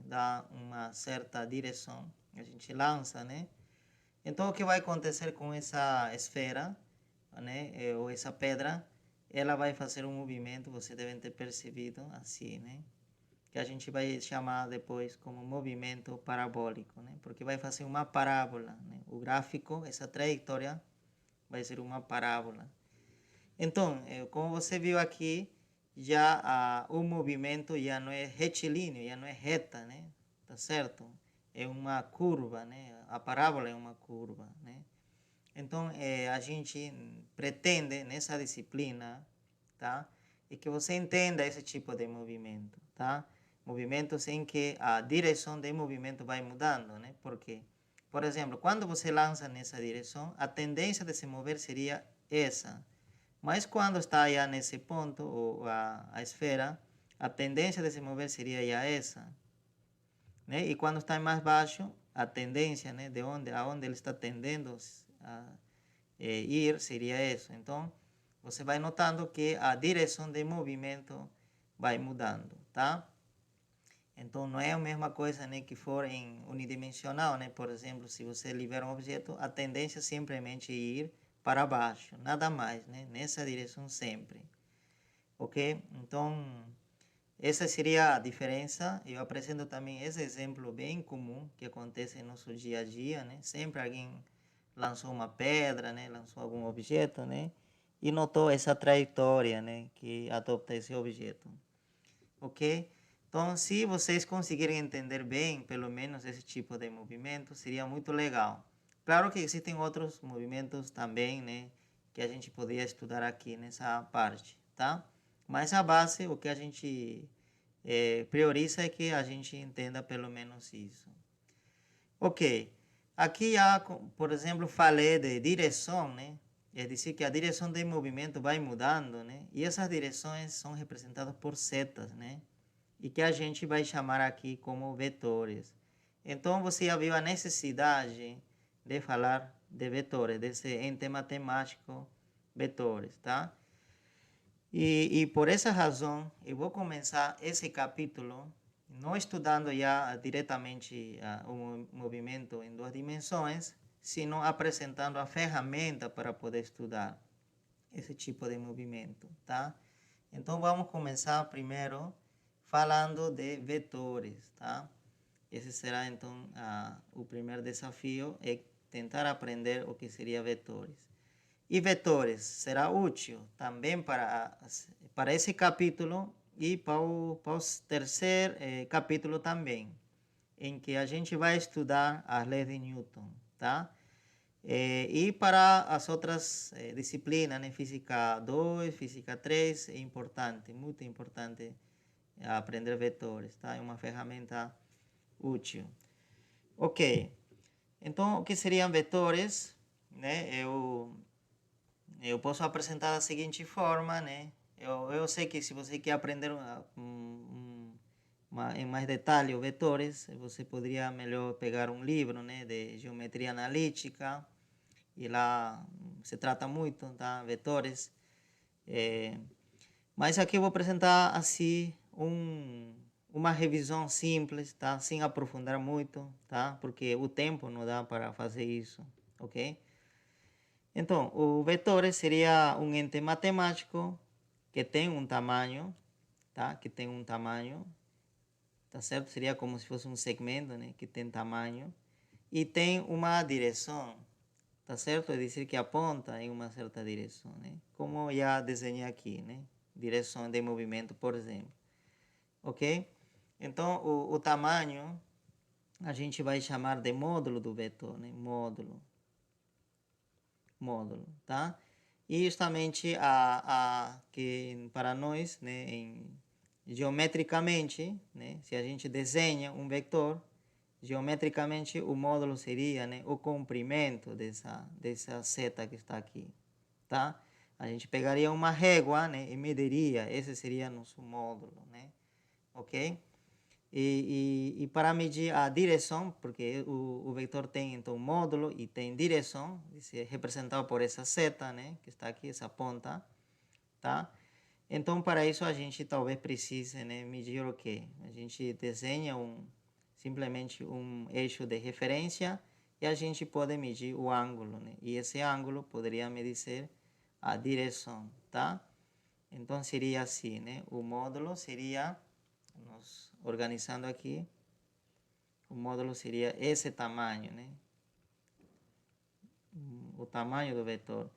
Dá uma certa direção, a gente lança, né? Então o que vai acontecer com essa esfera, né? Ou essa pedra? ela vai fazer um movimento, vocês devem ter percebido assim, né? Que a gente vai chamar depois como movimento parabólico, né? Porque vai fazer uma parábola, né? O gráfico, essa trajetória, vai ser uma parábola. Então, como você viu aqui, já o movimento já não é retilíneo, já não é reta, né? Tá certo? É uma curva, né? A parábola é uma curva, né? Então, a gente pretende nessa disciplina, tá? E que você entenda esse tipo de movimento, tá? Movimentos em que a direção do movimento vai mudando, né? Porque, por exemplo, quando você lança nessa direção, a tendência de se mover seria essa. Mas quando está já nesse ponto, ou a esfera, a tendência de se mover seria já essa, né? E quando está mais baixo, a tendência, né, de aonde ele está tendendo a ir seria isso. Então, você vai notando que a direção de movimento vai mudando, tá? Então, não é a mesma coisa, né, que for em unidimensional, né? Por exemplo, se você libera um objeto, a tendência é simplesmente ir para baixo, nada mais, né? Nessa direção sempre, ok? Então, essa seria a diferença. Eu apresento também esse exemplo bem comum que acontece no nosso dia a dia, né? Sempre alguém lançou uma pedra, né? Lançou algum objeto, né? E notou essa trajetória, né? Que adopta esse objeto, ok? Então, se vocês conseguirem entender bem, pelo menos esse tipo de movimento, seria muito legal. Claro que existem outros movimentos também, né? Que a gente poderia estudar aqui nessa parte, tá? Mas a base, o que a gente prioriza é que a gente entenda pelo menos isso. Ok. Aqui já, por exemplo, falei de direção, né? É dizer, que a direção do movimento vai mudando, né? E essas direções são representadas por setas, né? E que a gente vai chamar aqui como vetores. Então, você já viu a necessidade de falar de vetores, desse ente matemático vetores, tá? E por essa razão, eu vou começar esse capítulo não estudando já diretamente o movimento em duas dimensões, sino apresentando a ferramenta para poder estudar esse tipo de movimento, tá? Então, vamos começar primeiro falando de vetores, tá? Esse será, então, o primeiro desafio, é tentar aprender o que seria vetores. E vetores será útil também para esse capítulo e para o terceiro capítulo também, em que a gente vai estudar as leis de Newton, tá? E para as outras disciplinas, né? Física 2, Física 3, é importante, muito importante aprender vetores, tá? É uma ferramenta útil. Ok, então o que seriam vetores, né? Eu posso apresentar da seguinte forma, né? Eu sei que se você quer aprender em mais detalhe os vetores, você poderia melhor pegar um livro, né, de geometria analítica, e lá se trata muito, tá? Vetores. Mas aqui eu vou apresentar assim uma revisão simples, tá? Sem aprofundar muito, tá? Porque o tempo não dá para fazer isso, ok? Então, o vetor seria um ente matemático que tem um tamanho, tá? Que tem um tamanho, tá certo? Seria como se fosse um segmento, né? Que tem tamanho e tem uma direção, tá certo? É dizer, que aponta em uma certa direção, né? Como já desenhei aqui, né? Direção de movimento, por exemplo, ok? Então, o tamanho a gente vai chamar de módulo do vetor, né? Módulo, tá? E justamente que para nós, né, geometricamente, né, se a gente desenha um vetor, geometricamente o módulo seria, né, o comprimento dessa seta que está aqui, tá? A gente pegaria uma régua, né, e mediria, esse seria nosso módulo, né, ok? E para medir a direção, porque o vetor tem então módulo e tem direção, isso é representado por essa seta, né, que está aqui, essa ponta, tá? Então, para isso a gente talvez precise, né, medir o quê? A gente desenha simplesmente um eixo de referência e a gente pode medir o ângulo, né? E esse ângulo poderia medir a direção, tá? Então, seria assim, né? O módulo seria, nos organizando aqui, o módulo seria esse tamanho, né? O tamanho do vetor.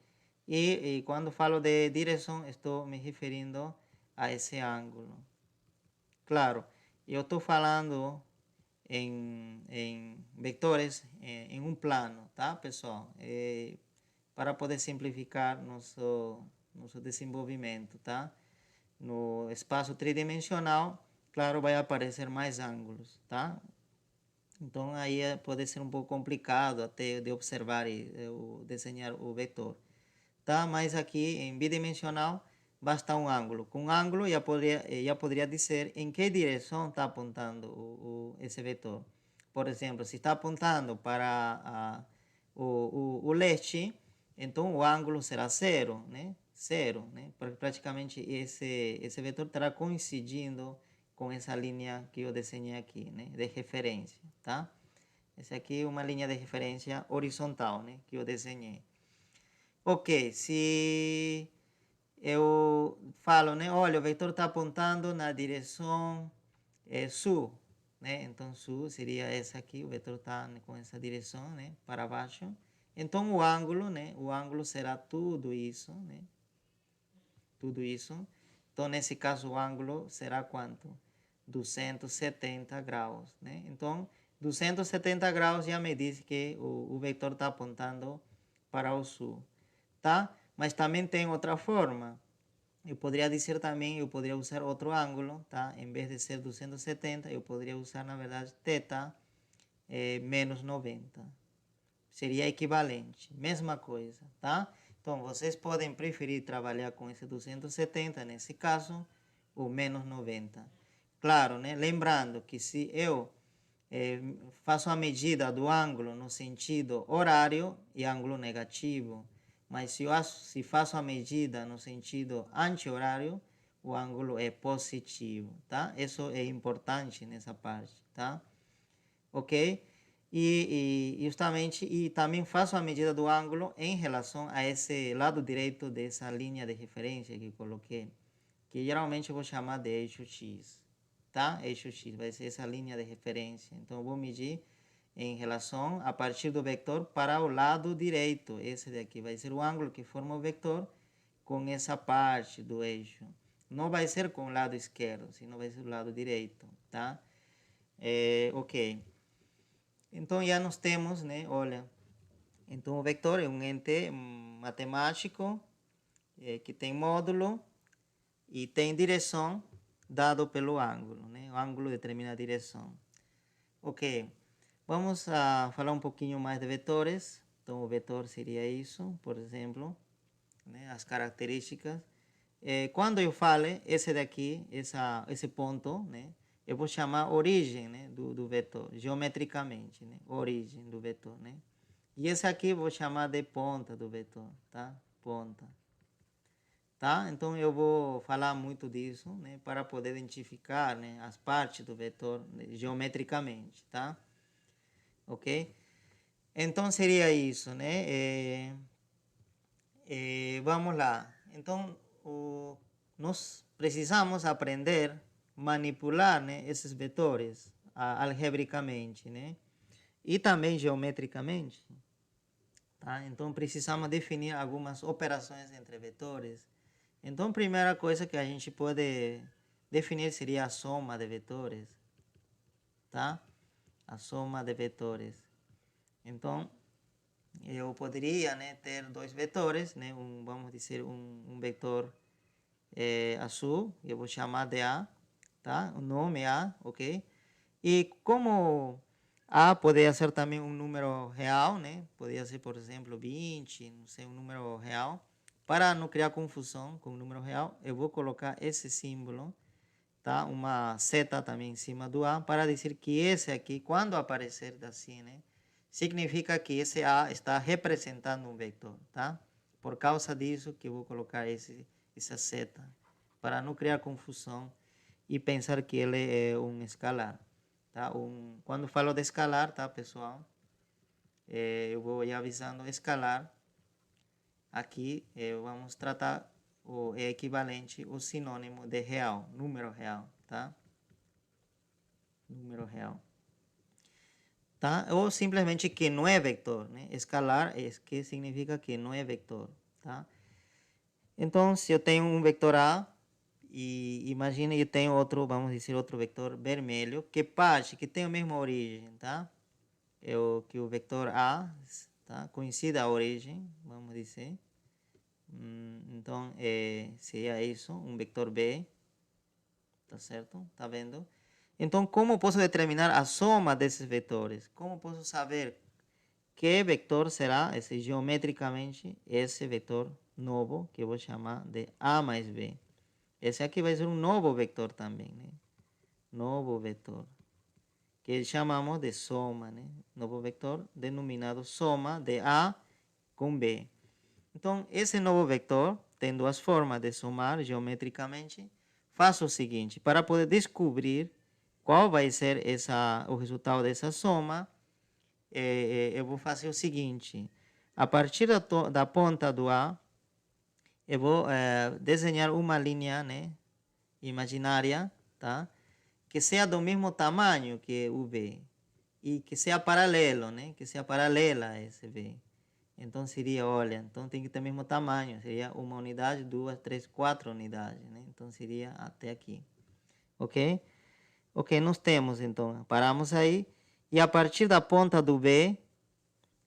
E quando falo de direção, estou me referindo a esse ângulo. Claro, eu estou falando em vetores em um plano, tá, pessoal? Para poder simplificar nosso desenvolvimento, tá? No espaço tridimensional, claro, vai aparecer mais ângulos, tá? Então aí pode ser um pouco complicado até de observar e desenhar o vetor, tá? Mas aqui em bidimensional basta um ângulo. Com ângulo já poderia dizer em que direção está apontando esse vetor. Por exemplo, se está apontando para o leste, então o ângulo será zero, né? Zero, né? Porque praticamente esse vetor estará coincidindo com essa linha que eu desenhei aqui, né? De referência, tá? Essa aqui é uma linha de referência horizontal, né? Que eu desenhei. Ok, se eu falo, né? Olha, o vetor está apontando na direção sul, né? Então, sul seria essa aqui, o vetor está com essa direção, né? Para baixo. Então, o ângulo, né? O ângulo será tudo isso, né? Tudo isso. Então, nesse caso, o ângulo será quanto? 270 graus, né? Então, 270 graus já me diz que o vetor está apontando para o sul, tá? Mas também tem outra forma. Eu poderia dizer também, eu poderia usar outro ângulo, tá? Em vez de ser 270, eu poderia usar, na verdade, θ menos 90. Seria equivalente, mesma coisa, tá? Então, vocês podem preferir trabalhar com esse 270, nesse caso, ou menos 90. Claro, né? Lembrando que se eu faço a medida do ângulo no sentido horário e ângulo negativo, mas se faço a medida no sentido anti-horário, o ângulo é positivo, tá? Isso é importante nessa parte, tá? Ok? E justamente, e também faço a medida do ângulo em relação a esse lado direito dessa linha de referência que coloquei, que geralmente eu vou chamar de eixo X, tá? Eixo X vai ser essa linha de referência. Então, eu vou medir em relação a partir do vetor para o lado direito. Esse daqui vai ser o ângulo que forma o vetor com essa parte do eixo. Não vai ser com o lado esquerdo, senão vai ser o lado direito, tá? Ok. Então, já nós temos, né? Olha, então o vetor é um ente matemático que tem módulo e tem direção dado pelo ângulo, né? O ângulo determina a direção. Ok, vamos a falar um pouquinho mais de vetores. Então, o vetor seria isso, por exemplo, né? As características. Quando eu fale esse daqui, esse ponto, né? Eu vou chamar origem, né? do vetor, geometricamente, né? Origem do vetor, né? E esse aqui eu vou chamar de ponta do vetor, tá? Ponta. Tá? Então eu vou falar muito disso, né, para poder identificar, né, as partes do vetor geometricamente, tá? Ok? Então seria isso, né? Vamos lá. Então nós precisamos aprender a manipular, né, esses vetores algebricamente, né? E também geometricamente, tá? Então precisamos definir algumas operações entre vetores. Então, a primeira coisa que a gente pode definir seria a soma de vetores, tá? A soma de vetores. Então, eu poderia, né, ter dois vetores, né? Vamos dizer, um vetor azul, eu vou chamar de A, tá? O nome é A, ok? E como A poderia ser também um número real, né? Poderia ser, por exemplo, 20, não sei, um número real. Para não criar confusão com o número real, eu vou colocar esse símbolo, tá? Uma seta também em cima do A, para dizer que esse aqui, quando aparecer assim, né? Significa que esse A está representando um vetor, tá? Por causa disso que eu vou colocar essa seta, para não criar confusão e pensar que ele é um escalar, tá? Quando falo de escalar, tá, pessoal? Eu vou ir avisando escalar. Aqui vamos tratar ou é equivalente ou sinônimo de real, número real, tá? Número real. Tá? Ou simplesmente que não é vector, né? Escalar é que significa que não é vector, tá? Então, se eu tenho um vector A, e imagina eu tenho outro, vamos dizer, outro vector vermelho, que parte, que tem a mesma origem, tá? Que o vector A, tá? Coincida a origem, vamos dizer. Então, seria isso, um vector B, tá certo? Tá vendo? Então, como posso determinar a soma desses vetores? Como posso saber que vector será esse geometricamente esse vetor novo, que eu vou chamar de A mais B? Esse aqui vai ser um novo vetor também, né? Novo vetor, que chamamos de soma, né? Novo vetor denominado soma de A com B. Então, esse novo vetor tem duas formas de somar geometricamente. Faço o seguinte, para poder descobrir qual vai ser o resultado dessa soma, eu vou fazer o seguinte. A partir da ponta do A, eu vou desenhar uma linha, né, imaginária, tá? Que seja do mesmo tamanho que o B e que seja paralelo, né? Que seja paralela a esse B. Então seria, olha, então tem que ter o mesmo tamanho. Seria uma unidade, duas, três, quatro unidades, né? Então seria até aqui. Ok? Ok, nós temos então, paramos aí. E a partir da ponta do B,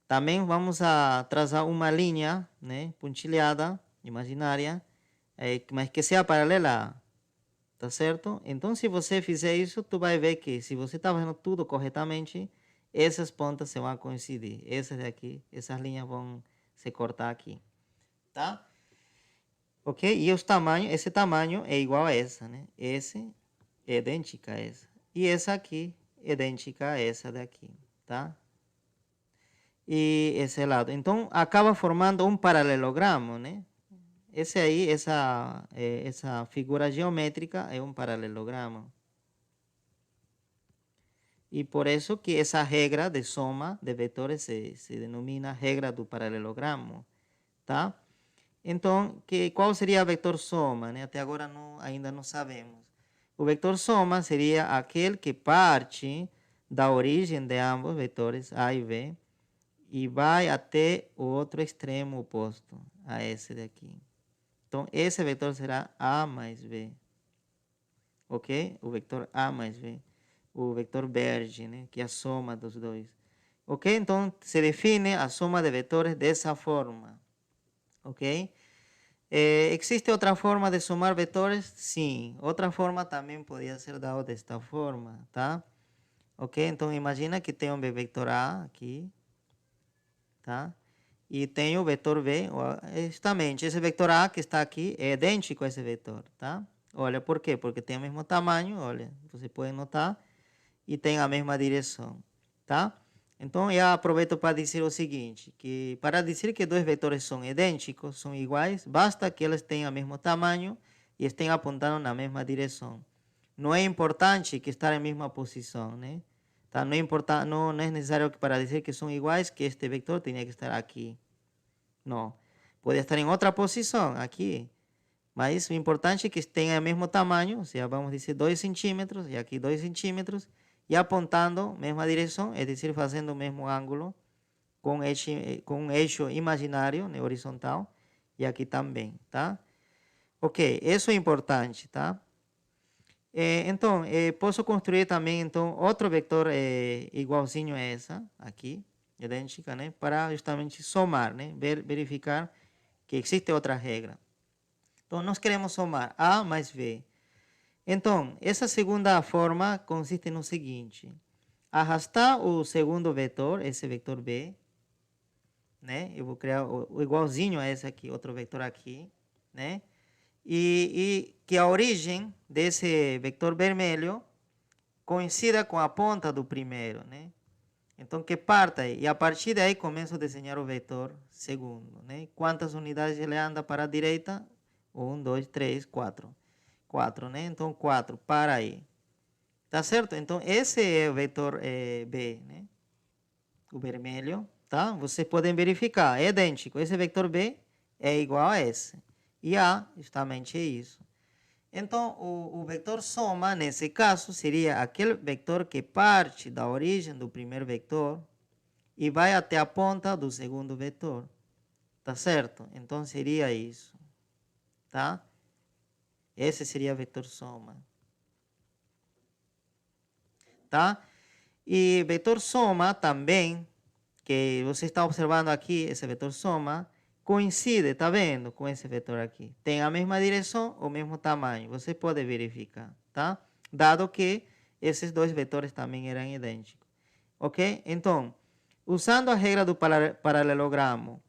também vamos a traçar uma linha, né? Pontilhada, imaginária, mas que seja paralela. Tá certo? Então, se você fizer isso, tu vai ver que se você está fazendo tudo corretamente, essas pontas se vão coincidir. Essas daqui, essas linhas vão se cortar aqui, tá? Ok? E os tamanhos, esse tamanho é igual a essa, né? Esse é idêntica a essa. E essa aqui é idêntica a essa daqui, tá? E esse lado. Então, acaba formando um paralelogramo, né? Esse aí, essa figura geométrica é um paralelogramo. E por isso que essa regra de soma de vetores se denomina regra do paralelogramo, tá? Então, qual seria o vetor soma? Né? Até agora ainda não sabemos. O vetor soma seria aquele que parte da origem de ambos vetores A e B e vai até o outro extremo oposto a esse daqui. Então, esse vetor será A mais B. Ok? O vetor A mais B. O vetor verde, né? Que é a soma dos dois. Ok? Então, se define a soma de vetores dessa forma. Ok? ¿Existe outra forma de somar vetores? Sim. Outra forma também podia ser dada desta forma, tá? Ok? Então, imagina que tem um vetor A aqui, tá? E tem o vetor B, justamente, esse vetor A que está aqui é idêntico a esse vetor, tá? Olha, por quê? Porque tem o mesmo tamanho, olha, você pode notar, e tem a mesma direção, tá? Então, eu aproveito para dizer o seguinte, que para dizer que dois vetores são idênticos, são iguais, basta que eles tenham o mesmo tamanho e estejam apontando na mesma direção. Não é importante que estejam em mesma posição, né? Tá? Não é necessário que para dizer que são iguais, que este vetor tenha que estar aqui. Não. Pode estar em outra posição, aqui. Mas o importante é que tenha o mesmo tamanho, ou seja, vamos dizer 2 centímetros, e aqui 2 centímetros, e apontando mesma direção, é dizer, fazendo o mesmo ângulo com um eixo imaginário, né, horizontal, e aqui também, tá? Ok, isso é importante, tá? Então, posso construir também, então, outro vetor igualzinho a essa, aqui, idêntica, né? Para justamente somar, né? Verificar que existe outra regra. Então, nós queremos somar A mais B. Então, essa segunda forma consiste no seguinte. Arrastar o segundo vetor, esse vetor B, né? Eu vou criar o igualzinho a esse aqui, outro vetor aqui, né? E que a origem desse vetor vermelho coincida com a ponta do primeiro, né? Então, que parta aí. E a partir daí começo a desenhar o vetor segundo, né? Quantas unidades ele anda para a direita? 1, 2, 3, 4. 4, né? Então, 4, para aí. Tá certo? Então, esse é o vetor B, né? O vermelho, tá? Vocês podem verificar, é idêntico. Esse vetor B é igual a esse. E A justamente é isso. Então, o vetor soma, nesse caso, seria aquele vetor que parte da origem do primeiro vetor e vai até a ponta do segundo vetor. Tá certo? Então, seria isso. Tá? Esse seria o vetor soma. Tá? E vetor soma também, que você está observando aqui, esse vetor soma, coincide, tá vendo, com esse vetor aqui. Tem a mesma direção, o mesmo tamanho. Você pode verificar, tá? Dado que esses dois vetores também eram idênticos. Ok? Então, usando a regra do paralelogramo,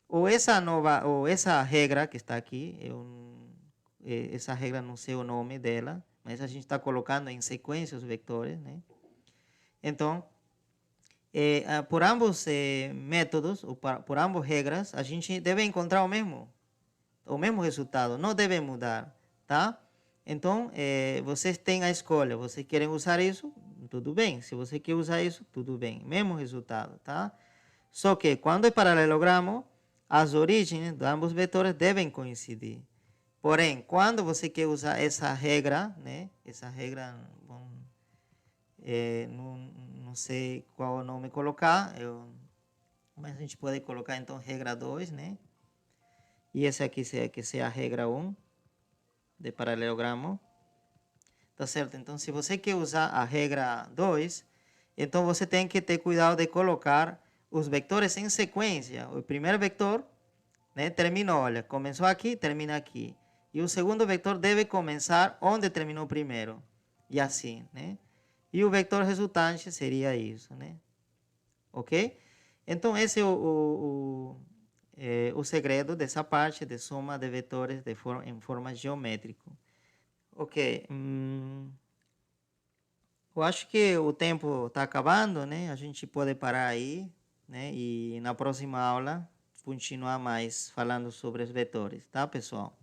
ou essa regra que está aqui, essa regra não sei o nome dela, mas a gente está colocando em sequência os vetores, né? Então, por ambos métodos, ou por ambas regras, a gente deve encontrar o mesmo resultado, não deve mudar, tá? Então, vocês têm a escolha, vocês querem usar isso, tudo bem. Se você quer usar isso, tudo bem, mesmo resultado, tá? Só que quando é paralelogramo, as origens de ambos vetores devem coincidir. Porém, quando você quer usar essa regra, né? Essa regra, bom, não sei qual nome colocar, mas a gente pode colocar então regra 2, né? E essa aqui que seja a regra 1 de paralelogramo. Tá certo? Então, se você quer usar a regra 2, então você tem que ter cuidado de colocar os vetores em sequência. O primeiro vetor, né, terminou, olha, começou aqui, termina aqui. E o segundo vetor deve começar onde terminou o primeiro. E assim, né? E o vetor resultante seria isso, né? Ok? Então, esse é o segredo dessa parte de soma de vetores em forma geométrica. Ok. Eu acho que o tempo está acabando, né? A gente pode parar aí, né? E na próxima aula continuar mais falando sobre os vetores, tá, pessoal?